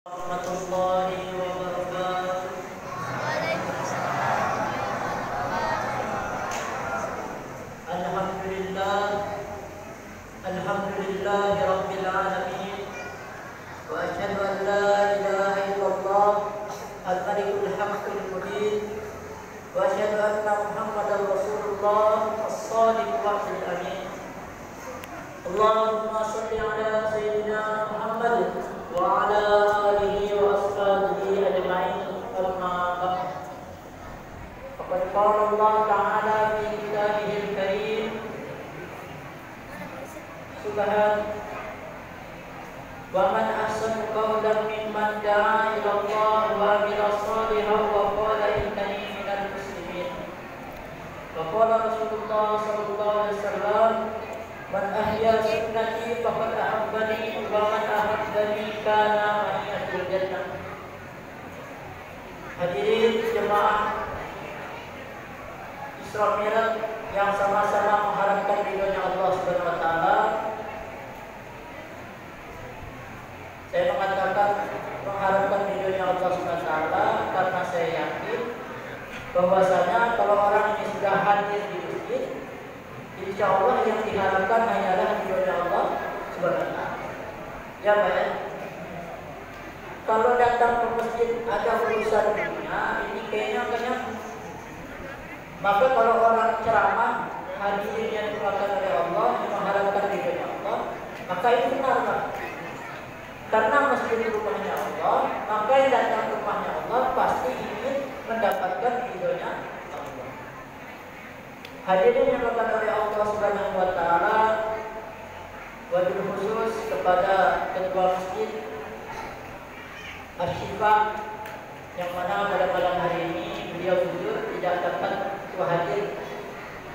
Warahmatullahi wabarakatuh. Alhamdulillah, alhamdulillahi rabbil alamin. Wa asyhadu an la ilaha illallah al-malikul haqqul mubin. Wa asyhadu anna Muhammadar Rasulullah as-shadiqul wa'dul amin. Allahumma shalli ala sayyidina Muhammad wa ala alihi wa ashabihi ajma'in. Amma ba'd. Faqad qala Allah ta'ala fi kitabihil karim wa man ahsanu qawlan mimman da'a ila Allah wa amila shalihan wa qala innani minal muslimin. Wa qala Rasulullah sallallahu alaihi wasallam, man ahya sunnati faqad ahabbani wa man ahabbani kana ma'iyatul jannah. Hadirin jemaah Isra Mi'raj yang sama-sama mengharapkan ridhonya Allah Subhanahu wa taala. Saya mengatakan mengharapkan ridhonya Allah Subhanahu wa taala karena saya yakin bahwasanya kalau orang ini sudah hadir di masjid, insya Allah yang diharapkan hanyalah ridhonya Allah Subhanahu wa taala. Ya baik. Kalau datang ke masjid ada urusan dunia, ini kayaknya maka kalau orang ceramah hadirin yang dilakukan oleh Allah yang mengharapkan ridhonya Allah, maka itu benar. Karena masjid rumahnya Allah, maka yang datang ke rumahnya Allah pasti ingin mendapatkan ridhonya Allah. Hadirin yang dilakukan oleh Allah Subhanahu wa taala, wabil khusus kepada ketua masjid Asy-Syifa yang mana pada malam hari ini beliau jujur tidak dapat hadir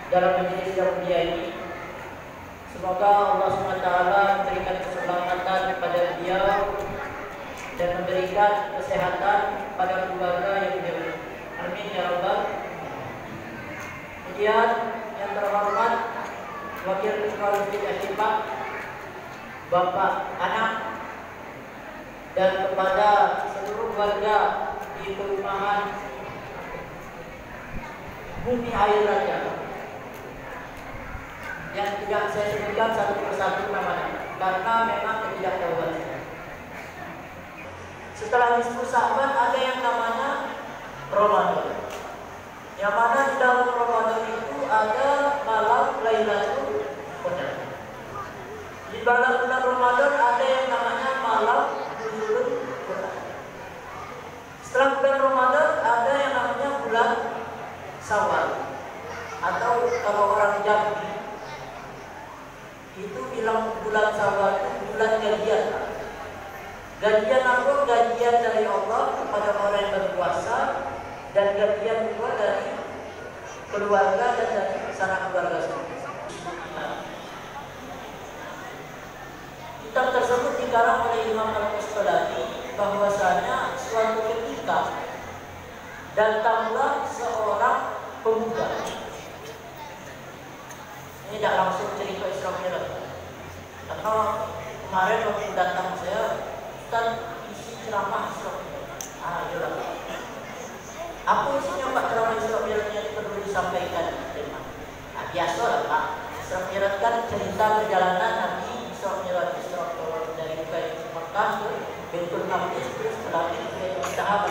dalam majelis yang mulia ini. Semoga Allah SWT memberikan keselamatan kepada beliau dan memberikan kesehatan pada keluarga yang beliau. Amin ya rabbal. Kemudian yang terhormat Wakil Ketua Masjid Asy-Syifa, Bapak Anak, dan kepada seluruh warga di perumahan Bumi Air Raja yang tidak saya sebutkan satu persatu namanya karena memang ketidaktahuan. Setelah nisfu Sya'ban ada yang namanya Ramadan, yang mana di dalam Ramadan itu ada malam Lailatul Qadar. Di bulan Ramadan ada yang namanya malam Nuzulul Quran. Setelah bulan Ramadan ada yang namanya bulan Syawal, atau kalau orang Jambi itu bilang bulan Syawal itu bulan gajian. Gajian apa? Gajian dari Allah kepada orang yang berpuasa, dan gajian juga dari keluarga dan dari sanak keluarga sendiri. Kitab tersebut dikarang oleh Imam Al-Qastalani bahwasanya suatu ketika datanglah seorang pemuda. Ini tidak langsung cerita Isra Mi'raj, karena kemarin waktu datang saya kan isi ceramah Isra Mi'raj. Apa isinya Pak ceramah Isra Mi'raj yang perlu disampaikan? Biasa lah Pak. Isra Mi'raj kan cerita perjalanan Nabi Isra Mi'raj dari Mekah ke Baitul Maqdis, terus setelah itu ke Tahab.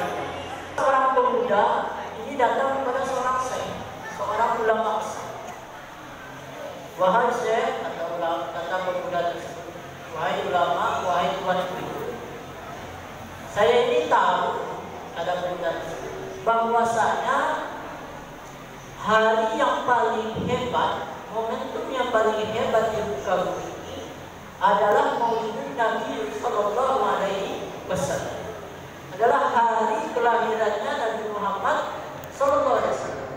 Seorang pemuda ini datang kepada seorang syekh, seorang ulama. Wahai syekh, kata pemuda tersebut, wahai ulama, wahai tuanku, saya ini tahu, ada pemuda tersebut, bahwasanya hari yang paling hebat, momentum yang paling hebat di muka bumi ini adalah Maulid Nabi Sallallahu Alaihi Wasallam. Adalah hari kelahirannya Nabi Muhammad Sallallahu Alaihi Wasallam.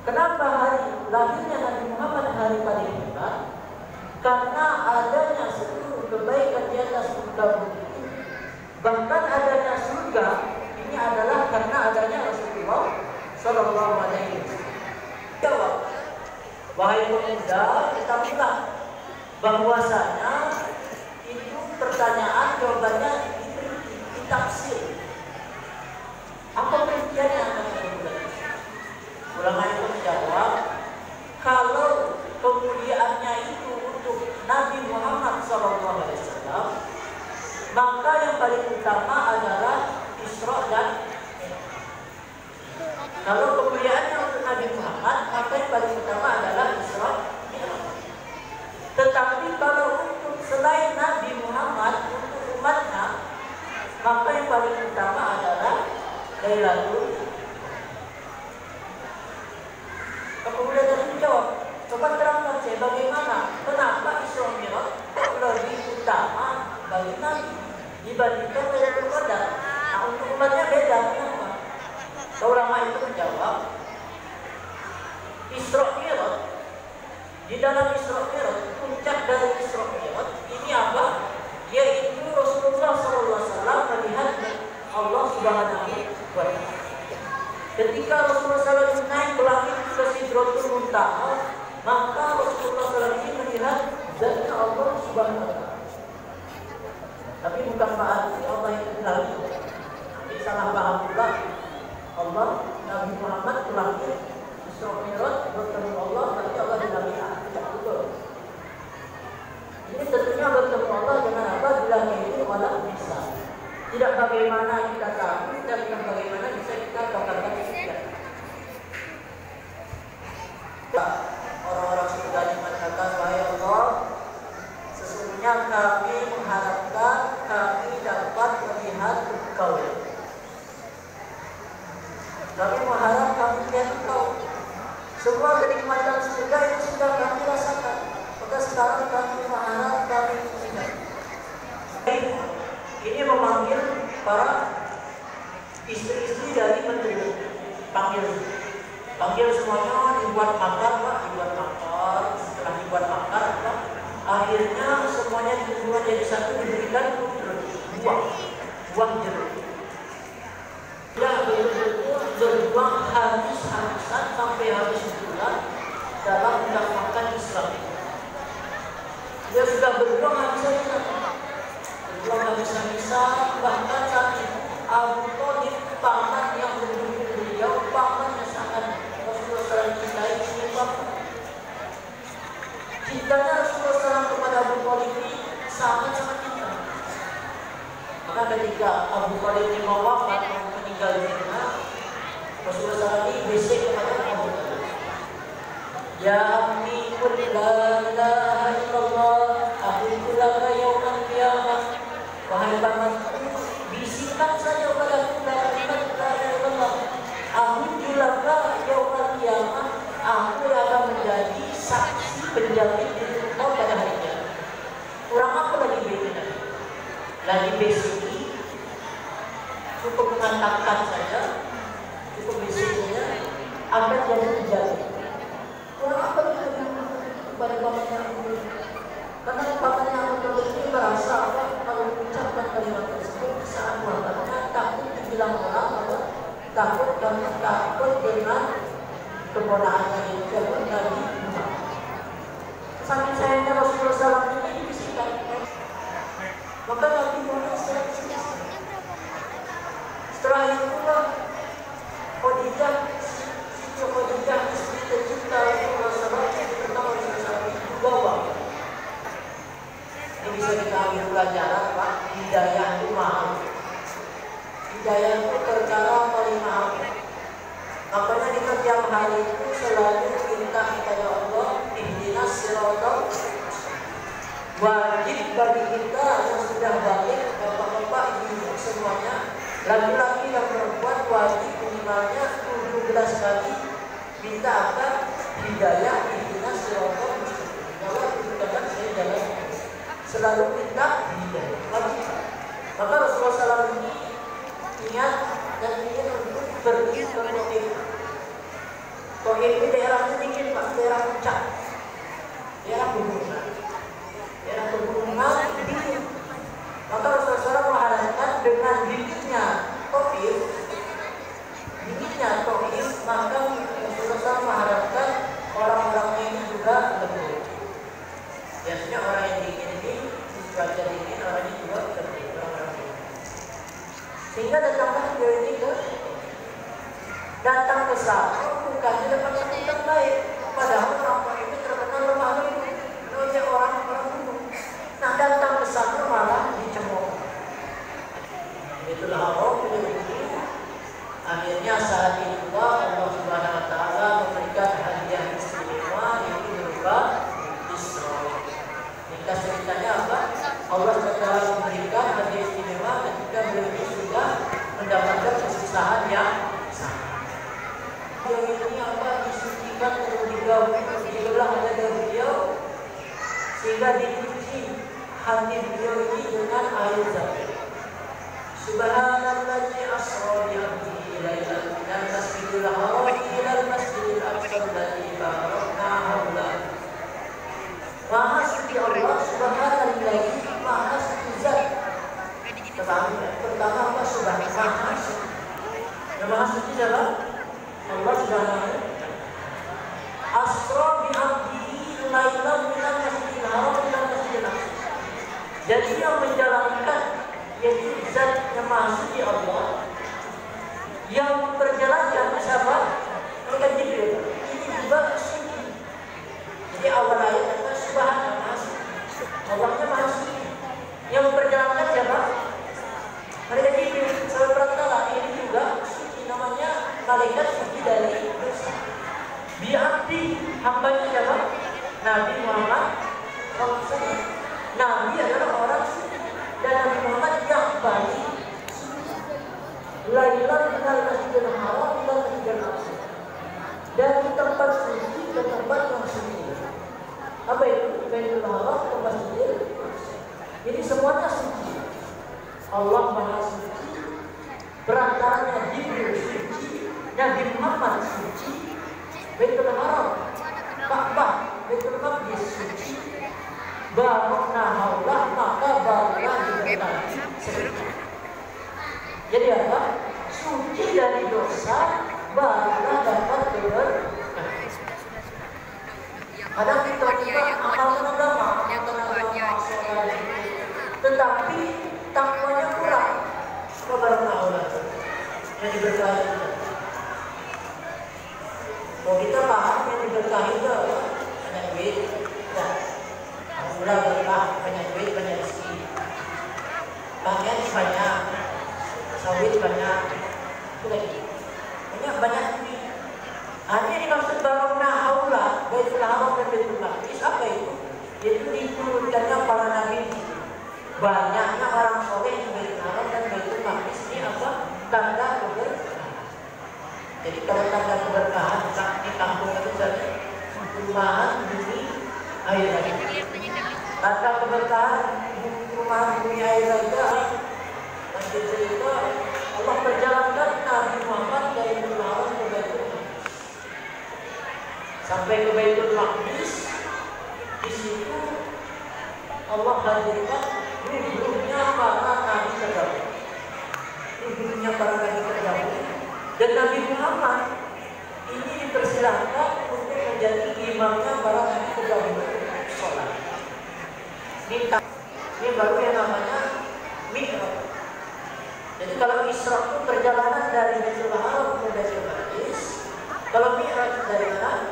Kenapa hari lahirnya Nabi Muhammad hari paling hebat? Karena adanya seluruh kebaikan di atas muka bumi ini, bahkan adanya surga ini adalah karena adanya Rasulullah Sallallahu Alaihi Wasallam. Jawab, wahai pemuda, ketahuilah bahwasanya itu pertanyaan jawabannya diberi yang paling utama adalah Isra dan kalau kemuliaannya untuk Nabi Muhammad, maka yang paling utama adalah Isra. Tetapi kalau untuk selain Nabi Muhammad, untuk umatnya, maka yang paling utama adalah Lailatul. Kemudian tadi jawab, coba terangkan saya bagaimana, kenapa Isra Mi'raj kok lebih utama bagi Nabi dibandingkan Lailatul Qadar? Nah, untuk umatnya beda, kenapa? Ulama itu menjawab, Isra Mi'raj, di dalam Isra Mi'raj, puncak dari Isra Mi'raj ini apa? Yaitu Rasulullah SAW melihat Allah Subhanahu wa Ta'ala. Ketika Rasulullah SAW naik ke langit ke Sidratul Muntaha, maka Rasulullah SAW ini melihat zatnya Allah Subhanahu wa Ta'ala. Tapi bukan berarti Allah itu di langit. Nanti salah paham pula. Allah, Nabi Muhammad ke langit, Isra Mi'raj bertemu Allah, berarti Allah di langit. Tidak betul. Ini tentunya bertemu Allah dengan apa? Bila itu Allah bisa. Tidak bagaimana kita tahu dan tidak bagaimana bisa kita katakan tidak. Orang-orang surga mengatakan, wahai Allah, sesungguhnya kami mengharapkan kami dapat melihat Engkau. Kami mengharap kami melihat Engkau. Semua kenikmatan surga itu sudah kami rasakan. Maka sekarang kami mengharap kami melihat. Ini memanggil para istri-istri dari penduduk. Panggil semuanya, dibuat makar, Pak, dibuat makar. Setelah dibuat makar, Pak, akhirnya semuanya dibuat jadi satu, diberikan buah jeruk. Dia betul-betul berjuang habis-habisan sampai habis bulan dalam mendapatkan Islam. Dia sudah berjuang habis-habisan. Bahkan saat itu Abu Thalib, paman yang mendukung beliau, paman yang sangat Rasulullah SAW cintai, cintanya Rasulullah SAW kepada Abu Thalib ini sangat-sangat cinta. Maka ketika Abu Thalib ini mau wafat, meninggal dunia, Rasulullah SAW ini bisik kepada Abu Thalib, ya ammi qul la ilaha illallah aqulu laka yaumal qiyamah. Wahai pamanku, bisikan saja padaku kalimat la ilaha illallah. Aku julaka yaumal qiyamah, aku akan menjadi saksi penjamin untuk kau pada hari kiamat. Kurang apa lagi bedanya? Lagi besiki, cukup mengatakan saja, cukup bisikannya akan jadi penjamin. Kurang apa lagi kepada pamannya aku? Karena pamannya aku ini merasa apa? Kalau mengucapkan kalimat tersebut saat mengatakannya takut dibilang orang bahwa takut karena takut dengan keponakannya itu adalah Nabi Muhammad. Saking sayangnya Rasulullah SAW ini dibisikkan, maka Nabi Muhammad SAW. Setelah itulah Khadijah istri tercinta Rasulullah SAW pertama Rasulullah SAW bawa. Ini bisa kita ambil pelajaran, Pak. Hidayah itu mahal. Hidayah itu perkara paling mahal. Makanya di setiap hari itu selalu minta kepada Allah, ihdinas siratal. Wajib bagi kita yang sudah balik, bapak-bapak, ibu semuanya, laki-laki dan perempuan, wajib minimalnya 17 kali minta akan hidayah, ihdinas siratal mustaqim. Kalau dikatakan saya jalan, selalu minta hidayah. Maka Rasulullah SAW ini ingat dan ingin untuk pergi ke Taif. Taif ini daerahnya dingin, Pak, daerah puncak, daerah pegunungan, dingin. Maka Rasulullah SAW mengharapkan dengan dinginnya Taif, maka Rasulullah SAW mengharapkan orang-orangnya ini juga lembut. Biasanya orang yang dingin ini, cuaca dingin, orangnya juga lembut, orang-orang dingin. Sehingga datanglah beliau ini datang ke sana, bukannya dapat sambutan baik, padahal orang ini terkenal lemah lembut, orang gunung. Nah, datang ke sana malah dicemooh. Baitul Haram akhirnya saat itu Allah Subhanahu wa taala memberikan hadiah istimewa yang berupa Isra. Ringkas ceritanya apa? Allah telah memberikan hadiah istimewa ketika beliau sudah mendapatkan kesusahan yang sama. Beliau ini apa? Disucikan terlebih dahulu dibelah dada beliau sehingga dicuci hati beliau ini dengan air zam-zam. Subhanallazi asra bi 'abdihi lailan minal masjidil haram ilal masjidil aqsa alladzi barakna hawlahu. Maha suci Allah, subhanallazi, maha suci zat. Pertama apa? Subhanahu maha suci. Yang maha suci adalah Allah Subhanahu asra bi 'abdihi lailan minal masjidil haram ilal masjidil aqsa. Jadi yang menjalankan yaitu zat yang maha suci Allah, yang berjalan siapa? Malaikat Jibril. Ini juga suci. Jadi awal ayat kata subhanahu maha suci. Allahnya maha suci. Yang memperjalankan siapa? Malaikat Jibril. Sahabat Pratala ini juga suci, namanya malaikat suci dari dosa. Bi'abdi, hambanya siapa? Nabi Muhammad SAW. Nabi adalah orang suci. Dan Nabi Muhammad yang baik lailan minal masjidil haram ilal masjidil aqsa, dari tempat suci ke tempat yang suci. Apa itu? Baitul Haram ke Masjidil Aqsa. Jadi semuanya suci. Allah Maha suci. Berantaranya Jibril suci, Nabi Muhammad suci, Baitul Haram, Ka'bah, Baitul Maqdis suci. Barakna haulah, maka baraklah diberkati. Jadi apa? Suci dari dosa, barulah dapat berkati. Ada kita amalan agama, tetapi takwanya kurang. Barakna haulah yang diberkati. Kalau kita paham yang diberkati itu banyak duit, alhamdulillah berkah, banyak duit, banyak rezeki, pakaian banyak, sawit banyak, banyak duit. Hanya dimaksud barakna haulah, Baitul Haram dan Baitul Maqdis. Apa itu? Yaitu diturunkannya para nabi, banyaknya orang soleh di Baitul Haram dan Baitul Maqdis. Ini apa? Tanda keberkahan. Jadi kalau tanda keberkahan di kampung itu saja perumahan bumi air lagi. Tanda keberkahan perumahan bumi air lagi. Masjid cerita Allah perjalankan Nabi Muhammad dari Baitul Haram ke Baitul Maqdis. Sampai ke Baitul Maqdis, di situ Allah hadirkan ruhnya para nabi terdahulu. Ruhnya para nabi terdahulu. Dan Nabi Muhammad ini dipersilahkan untuk menjadi imamnya para nabi terdahulu sholat. Ini baru yang namanya Mi'raj. Jadi kalau Isra itu perjalanan dari Baitul Haram ke Baitul Maqdis, kalau Mi'raj dari mana?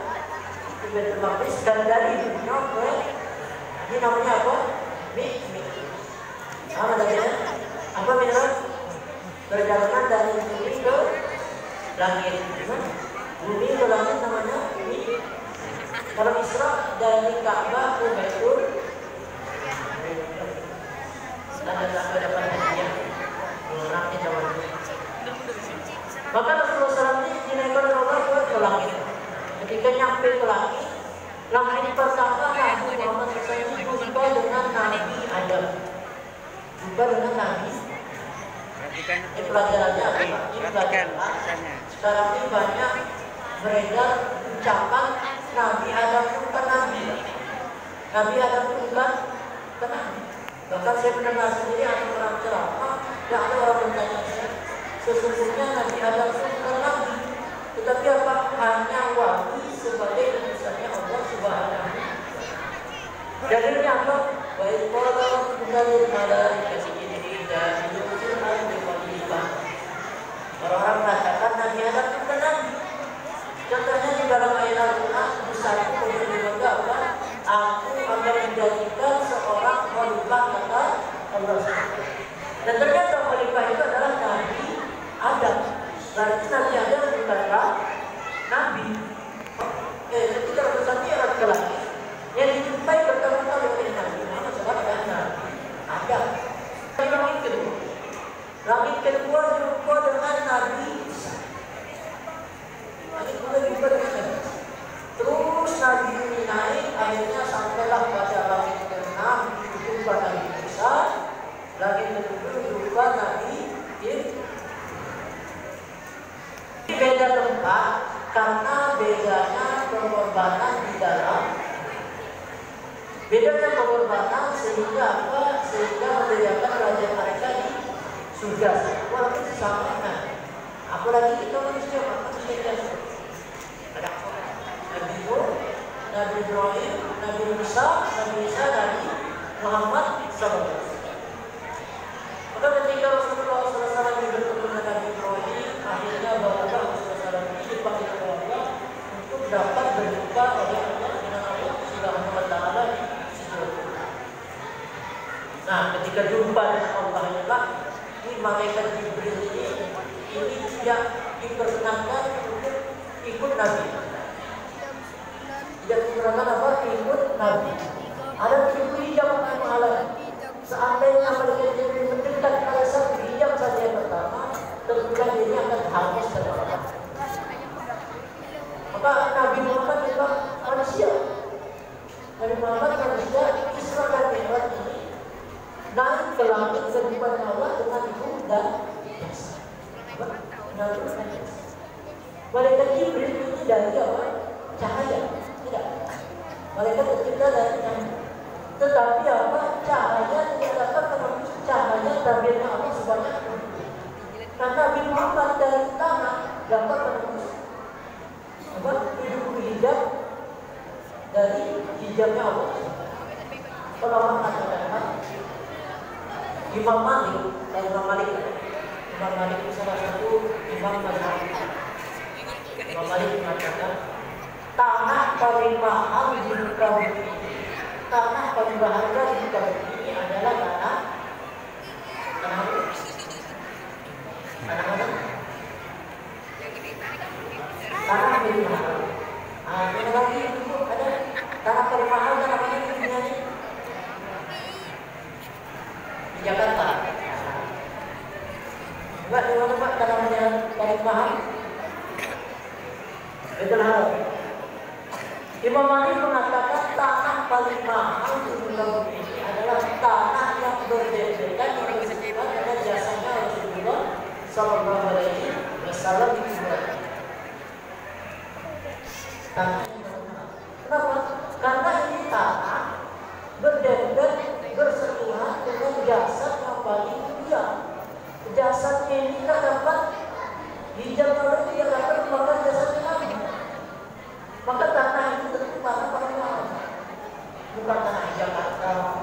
Ke Baitul Maqdis, dan dari dunia ke ini namanya apa? Mi'raj. Apa namanya? Apa Mi'raj? Perjalanan dari bumi ke langit. Bumi ke langit namanya Mi'raj. Kalau Isra dari Ka'bah ke Baitul, sampai dapat hadiah. Orangnya jawab. Maka Rasulullah SAW ini dinaikkan oleh Allah ke langit. Ketika nyampe ke langit, langit pertama Nabi Muhammad SAW jumpa dengan Nabi Adam. Jumpa dengan Nabi. Ini pelajarannya apa? Ini pelajaran. Sekarang ini banyak beredar ucapan Nabi Adam itu bukan Nabi. Nabi Adam itu bukan Nabi. Bahkan saya mendengar sendiri ada orang ceramah, tidak ada orang bertanya saya, sesungguhnya Nabi Adam itu bukan Nabi, tetapi apa? Hanya wali sebagai utusannya Allah Subhanahu. Dalilnya apa? Baik kalau mengalir malaikat ini dan Yusuf al-Fatihah. Orang-orang mengatakan Nabi Adam itu bukan Nabi. Contohnya di dalam ayat Al-Quran besar itu apa? Aku akan menjadikan seorang khalifah kata Allah. Dan ternyata khalifah itu adalah Berarti Nabi Adam bukanlah Nabi. Ketika Rasulullah Mi'raj ke langit, yang dijumpai pertama kali oleh Nabi Muhammad SAW Nabi Adam. Langit kedua jumpa dengan Nabi Isa. Langit kedua jumpa dengan Nabi Isa. Terus Nabi ini naik, akhirnya sampailah pada langit ke-6 jumpa Nabi Isa. Langit ke-7 jumpa Nabi Isa. Beda tempat karena bedanya pengorbanan di dalam. Bedanya pengorbanan sehingga apa? Sehingga membedakan raja mereka di surga. Walaupun sama kan. Apalagi kita manusia biasa. Ada Nabi Nuh, Nabi Ibrahim, Nabi Musa, Nabi Isa, Nabi Muhammad SAW. Maka ketika Rasulullah SAW bertemu dengan Nabi Ibrahim, akhirnya barulah Rasulullah SAW dipanggil oleh Allah untuk dapat berjumpa oleh Allah dengan Allah Subhanahu wa Ta'ala di situ. Nah, ketika jumpa dengan Allah inilah ini malaikat Jibril ini tidak diperkenankan untuk ikut Nabi. Tidak diperkenankan apa? Ikut Nabi. Ada pintu hijab menghalangi. Seandainya malaikat Jibril mendekat pada satu hijab saja yang pertama, tentunya dirinya akan hangus dan marah. Maka Nabi Muhammad juga manusia. Nabi Muhammad manusia, Isra dan Mi'raj ini naik ke langit berjumpa dengan Allah dengan ibu dan Isa. Malaikat Jibril ini dari apa? Cahaya. Tidak. Malaikat tercipta dari cahaya. Tetapi apa? Cahaya tidak dapat menembus cahaya tabirnya Allah sebanyak itu. Nah, Nabi Muhammad dari tanah dapat menembus apa? 70 hijab dari hijabnya Allah. Kalau mengatakan Imam Malik itu salah satu imam mazhab. Imam Malik mengatakan tanah paling mahal di muka bumi, tanah paling berharga di muka bumi ini adalah tanah mana? Tanah paling mahal. Ada lagi itu ada tanah paling mahal dan namanya di dunia ini di Jakarta. Enggak di mana Pak tanahnya paling mahal? Itulah Imam Malik mengatakan tanah paling mahal di muka bumi ini adalah tanah yang berdedikasi dengan jasanya Rasulullah Sallallahu Alaihi Wasallam di kuburan. Kenapa? Karena ini tanah berdedikasi bersentuhan dengan jasad yang paling mulia. Jasadnya ini tidak dapat hijab oleh tidak dapat memakan jasadnya lagi. Maka tanah itu tentu tanah paling mahal. Bukan tanah di Jakarta,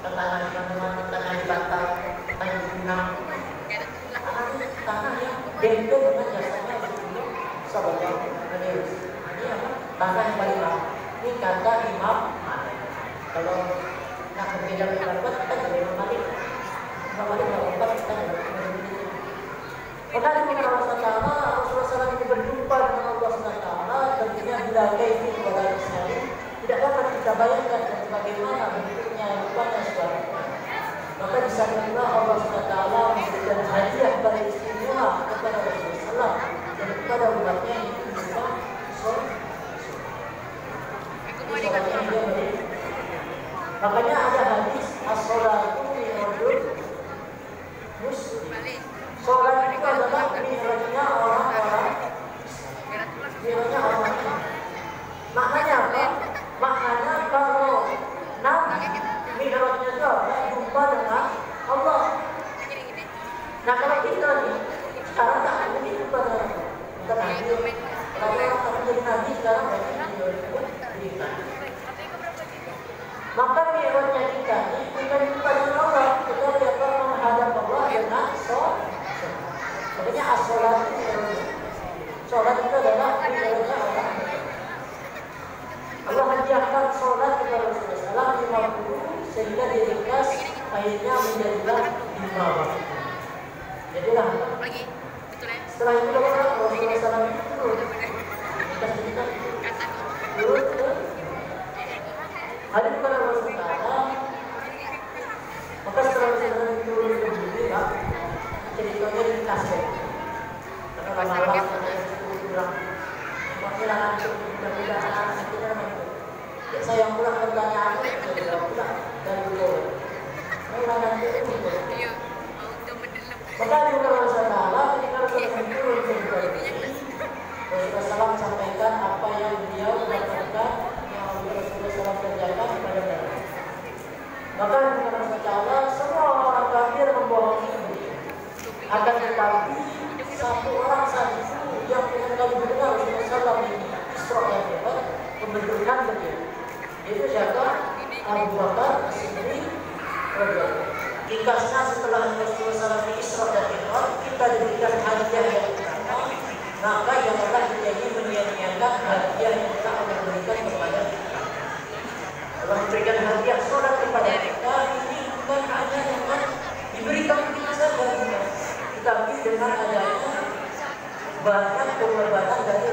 tanah di mana-mana, tanah di Batam, tanah di Pinang. Tanah yang dempel dengan jasanya Rasulullah Sallallahu Alaihi Wasallam. Ini apa? Tanah yang paling mahal. Ini kata Imam Malik. Kalau nak berbeda pendapat, kita juga Imam Malik. Imam Malik berpendapat kita juga Imam Malik. Maka di Allah Taala Rasulullah SAW ini berjumpa dengan Allah Taala, tentunya bila kaifi kepada Islam tidak dapat kita bayangkan bagaimana bentuknya rupanya suaranya. Maka di sana pula Allah Taala memberikan hadiah pada istimewa kepada Rasulullah SAW dan kepada umatnya yang berupa sholat. Makanya ada hadis as-sholatu mi'rajul muslim. Sholat itu adalah mi'rajnya orang-orang. Mi'rajnya orang-orang. Maknanya apa? Maknanya kalau Nabi mi'rajnya itu jumpa dengan Allah. Nah kalau kita nih sekarang tak mungkin jumpa dengan Allah. Kita Nabi. Kalau orang menjadi Nabi sekarang berita. Maka mi'rajnya kita ini bukan jumpa dengan Allah, tetapi apa menghadap Allah dengan sholat. Makanya as-sholat itu sholat itu adalah mi'rajnya orang. Allah hadiahkan sholat kepada Rasulullah SAW 50 sehingga diringkas akhirnya menjadilah 5 waktu. Jadilah setelah itu Subhanahu wa Ta'ala ketika Rasulullah turun ke muka bumi, Rasulullah SAW sampaikan apa yang beliau lakukan, yang Rasulullah SAW kerjakan kepada mereka. Maka dengan Allah Ta'ala semua orang kafir membohongi beliau. Akan tetapi satu orang saja yang dengan kali mendengar Rasulullah SAW ini Isra dan Mi'raj membenturkan beliau. Itu siapa? Abu Bakar As-Siddiq radhiyallahu. Ringkasnya setelah Rasulullah SAW Isra dan Mi'raj kita diberikan hadiah yang utama, maka janganlah kita ini menyia-nyiakan hadiah yang kita akan berikan kepada kita. Allah memberikan hadiah sholat kepada kita ini bukan hanya dengan diberikan kita saja, tetapi dengan adanya banyak pengorbanan dari